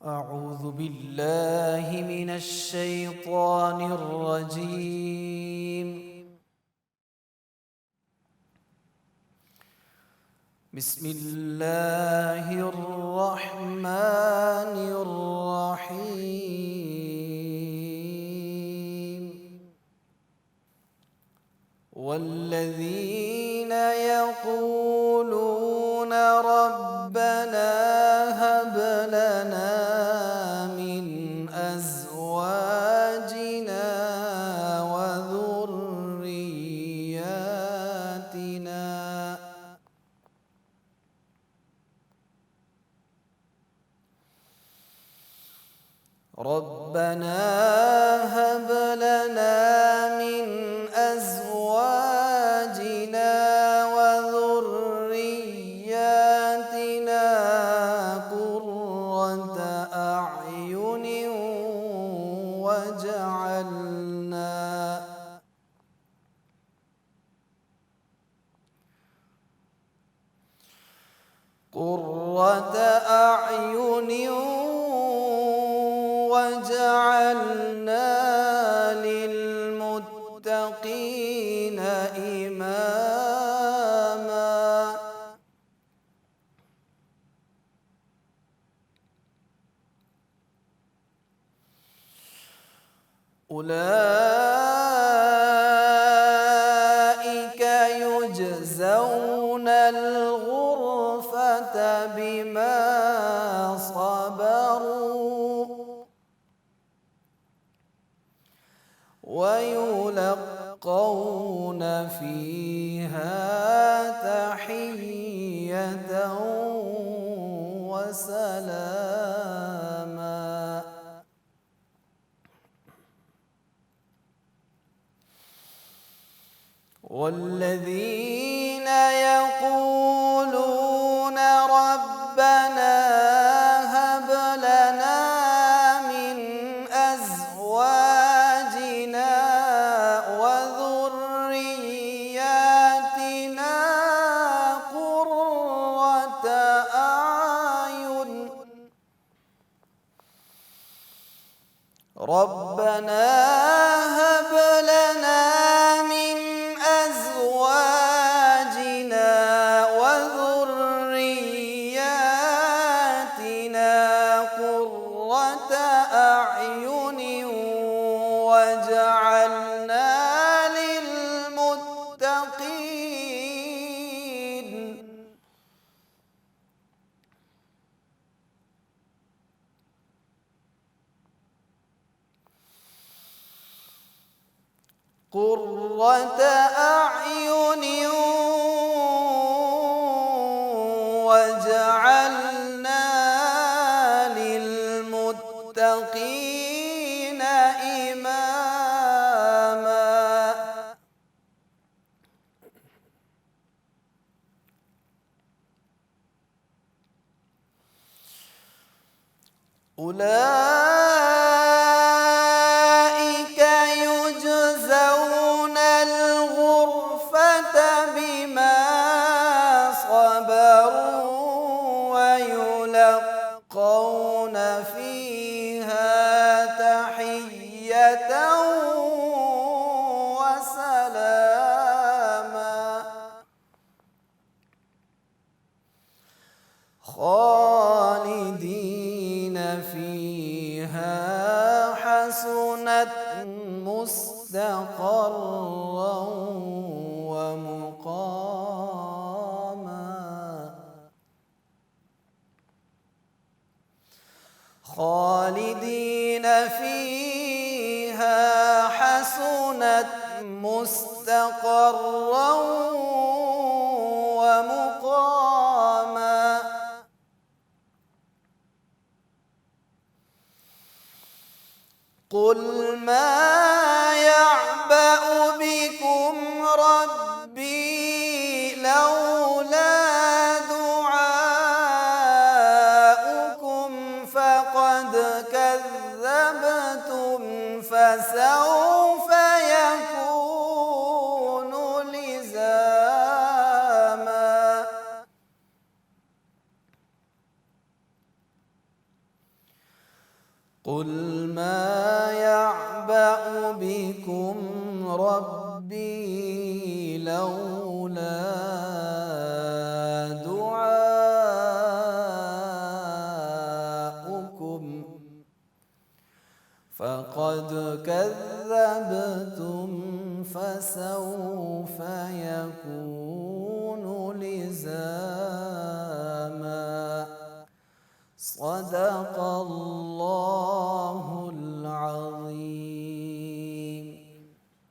أعوذ بالله من الشيطان الرجيم. بسم الله الرحمن الرحيم. والذين يقولون ربنا هب لنا من أزواجنا وذرياتنا ربنا هب لنا من أزواجنا وذرياتنا قرة أعين وجعلنا للمتقين إماما. أولئك يجزون الغرفة بما صبروا ويلقون فيها تحية وسلاما. والذين يقولون ربنا هب لنا من أزواجنا وذرياتنا قرة أعين ربنا هب لنا من أزواجنا وذرياتنا قرة أعين وجعلنا للمتقين إماما. أولئك يجزون الغرفة بما صبروا ويلقون فيها تحية وسلاما. خالدين فيها حسنت مستقرا ومقاما. خالدين فيها حسنت مستقرا ومقاما. قل ما يعبأ بكم ربي لولا دعاؤكم فقد كذبتم فسوف يكون لزاما. قل ما يعبأ بكم ربي لولا دعاؤكم فقد كذبتم فسوف يكون لزاما.